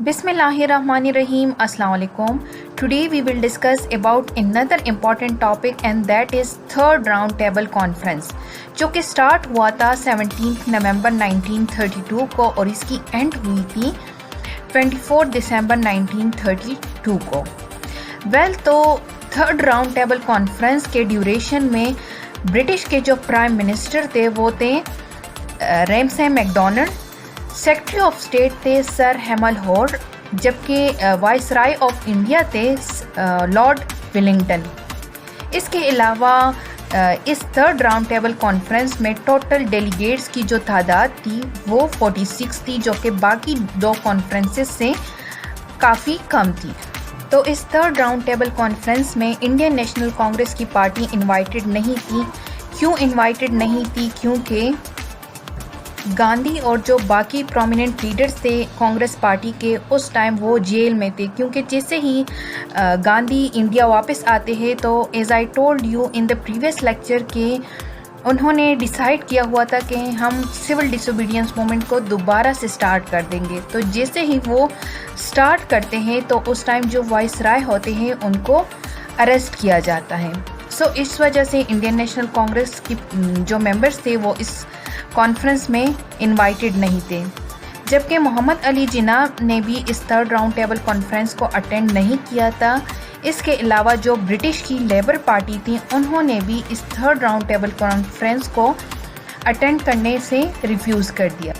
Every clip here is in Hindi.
Bismillahirrahmanirrahim. Assalamu alaikum. Today we will discuss about another important topic and that is third round table conference जो कि स्टार्ट हुआ था 17 नवंबर 1932 को और इसकी एंड हुई थी 24 दिसंबर 1932 को। तो थर्ड राउंड टेबल कॉन्फ्रेंस के ड्यूरेशन में ब्रिटिश के जो प्राइम मिनिस्टर थे वो थे Ramsay MacDonald, secretary of state थे सर हेमल हॉर, जबकि वाइसराय ऑफ इंडिया थे लॉर्ड विलिंगटन। इसके अलावा इस थर्ड राउंड टेबल कॉन्फ्रेंस में टोटल डेलीगेट्स की जो तादाद थी वो 46 थी, जो कि बाकी दो कॉन्फ्रेंसेस से काफ़ी कम थी। तो इस थर्ड राउंड टेबल कॉन्फ्रेंस में इंडियन नेशनल कांग्रेस की पार्टी इनवाइटेड नहीं थी। क्यों इनवाइटेड नहीं थी? क्योंकि गांधी और जो बाकी प्रोमिनेंट लीडर्स थे कांग्रेस पार्टी के उस टाइम वो जेल में थे, क्योंकि जैसे ही गांधी इंडिया वापस आते हैं तो as I told you in the previous lecture के उन्होंने डिसाइड किया हुआ था कि हम सिविल डिसोबीडियंस मूवमेंट को दोबारा से स्टार्ट कर देंगे। तो जैसे ही वो स्टार्ट करते हैं तो उस टाइम जो वाइसराय होते हैं उनको अरेस्ट किया जाता है। सो इस वजह से इंडियन नेशनल कांग्रेस की जो मेंबर्स थे वो इस कॉन्फ्रेंस में इनवाइटेड नहीं थे, जबकि मोहम्मद अली जिन्ना ने भी इस थर्ड राउंड टेबल कॉन्फ्रेंस को अटेंड नहीं किया था। इसके अलावा जो ब्रिटिश की लेबर पार्टी थी उन्होंने भी इस थर्ड राउंड टेबल कॉन्फ्रेंस को अटेंड करने से रिफ्यूज़ कर दिया।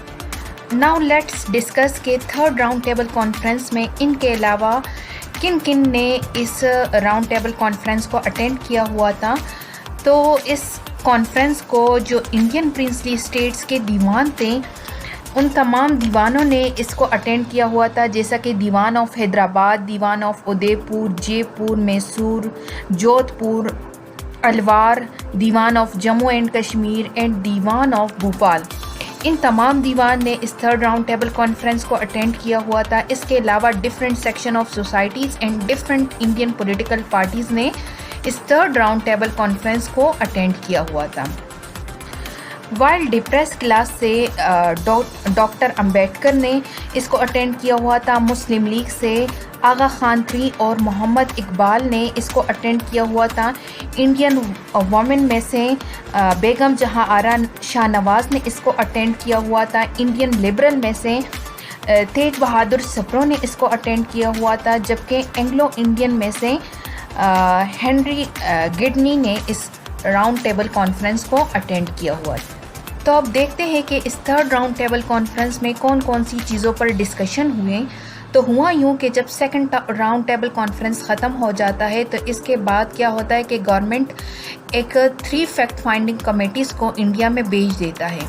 नाउ लेट्स डिस्कस के थर्ड राउंड टेबल कॉन्फ्रेंस में इनके अलावा किन किन ने इस राउंड टेबल कॉन्फ्रेंस को अटेंड किया हुआ था। तो इस कॉन्फ्रेंस को जो इंडियन प्रिंसली स्टेट्स के दीवान थे उन तमाम दीवानों ने इसको अटेंड किया हुआ था, जैसा कि दीवान ऑफ हैदराबाद, दीवान ऑफ उदयपुर, जयपुर, मैसूर, जोधपुर, अलवार, दीवान of Jammu and Kashmir and दीवान ऑफ भोपाल। इन तमाम दीवान ने इस थर्ड राउंड टेबल कॉन्फ्रेंस को अटेंड किया हुआ था। इसके अलावा different section of societies and different Indian political parties ने इस थर्ड राउंड टेबल कॉन्फ्रेंस को अटेंड किया हुआ था। वाइल डिप्रेस क्लास से डॉक्टर अंबेडकर ने इसको अटेंड किया हुआ था। मुस्लिम लीग से आगा खान थ्री और मोहम्मद इकबाल ने इसको अटेंड किया हुआ था। इंडियन वुमेन में से बेगम जहां आरा शाह नवाज़ ने इसको अटेंड किया हुआ था। इंडियन लिबरल में से तेज बहादुर सप्रो ने इसको अटेंड किया हुआ था, जबकि एंग्लो इंडियन में से हेनरी गिडनी ने इस राउंड टेबल कॉन्फ्रेंस को अटेंड किया हुआ था। तो अब देखते हैं कि इस थर्ड राउंड टेबल कॉन्फ्रेंस में कौन कौन सी चीज़ों पर डिस्कशन हुए। तो हुआ यूँ कि जब सेकंड राउंड टेबल कॉन्फ्रेंस ख़त्म हो जाता है तो इसके बाद क्या होता है कि गवर्नमेंट एक 3 फैक्ट फाइंडिंग कमेटीज़ को इंडिया में भेज देता है।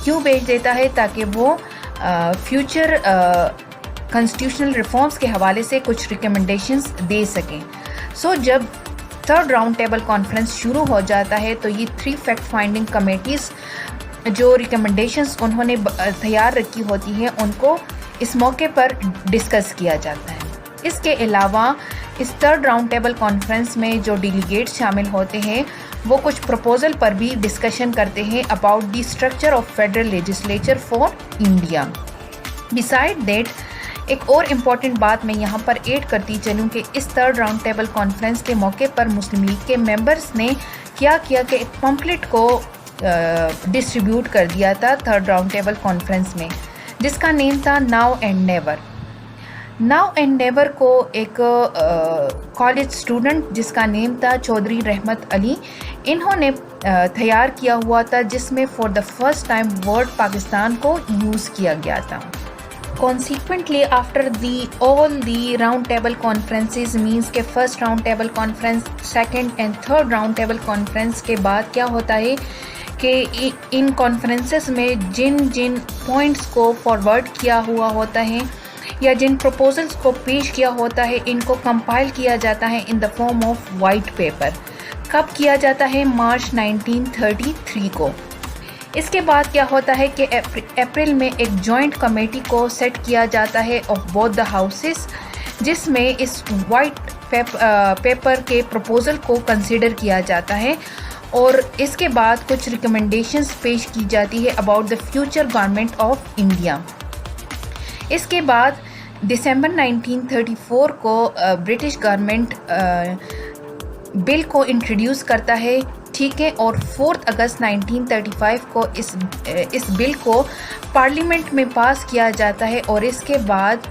क्यों भेज देता है? ताकि वो फ्यूचर कॉन्स्टिट्यूशनल रिफॉर्म्स के हवाले से कुछ रिकमेंडेशंस दे सकें। सो जब थर्ड राउंड टेबल कॉन्फ्रेंस शुरू हो जाता है तो ये 3 फैक्ट फाइंडिंग कमेटीज़ जो रिकमेंडेशंस उन्होंने तैयार रखी होती हैं उनको इस मौके पर डिस्कस किया जाता है। इसके अलावा इस थर्ड राउंड टेबल कॉन्फ्रेंस में जो डेलीगेट्स शामिल होते हैं वो कुछ प्रपोजल पर भी डिस्कशन करते हैं about the structure of federal legislature for India. Beside that एक और इम्पॉर्टेंट बात मैं यहाँ पर ऐड करती चलूँ कि इस थर्ड राउंड टेबल कॉन्फ्रेंस के मौके पर मुस्लिम लीग के मेंबर्स ने क्या किया कि एक पम्पलेट को डिस्ट्रीब्यूट कर दिया था थर्ड राउंड टेबल कॉन्फ्रेंस में, जिसका नेम था now and never. Now and never को एक कॉलेज स्टूडेंट जिसका नेम था चौधरी रहमत अली, इन्होंने तैयार किया हुआ था, जिसमें for the first time word Pakistan को यूज़ किया गया था। Consequently, after all the round table conferences means के first round table conference, second and third round table conference के बाद क्या होता है कि इन कॉन्फ्रेंसेस में जिन जिन पॉइंट्स को फॉरवर्ड किया हुआ होता है या जिन प्रपोजल्स को पेश किया होता है इनको कंपाइल किया जाता है in the form of white paper. कब किया जाता है? मार्च 1933 को। इसके बाद क्या होता है कि अप्रैल में एक जॉइंट कमेटी को सेट किया जाता है ऑफ बोथ द हाउसेस, जिसमें इस वाइट पेपर के प्रपोजल को कंसिडर किया जाता है और इसके बाद कुछ रिकमेंडेशंस पेश की जाती है about the future government of India. इसके बाद दिसंबर 1934 को ब्रिटिश गवर्नमेंट बिल को इंट्रोड्यूस करता है, ठीक है, और 4 अगस्त 1935 को इस बिल को पार्लियामेंट में पास किया जाता है और इसके बाद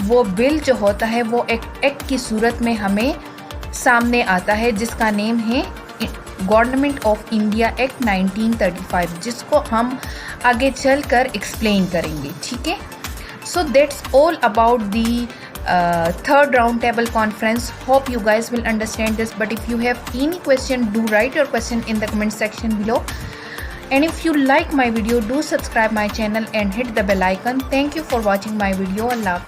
वो बिल जो होता है वो एक्ट की सूरत में हमें सामने आता है, जिसका नेम है गवर्नमेंट ऑफ इंडिया एक्ट 1935, जिसको हम आगे चलकर एक्सप्लेन करेंगे, ठीक है। So that's all about the third round table conference. Hope you guys will understand this, but if you have any question, do write your question in the comment section below, and if you like my video, do subscribe my channel and hit the bell icon. Thank you for watching my video. Allah.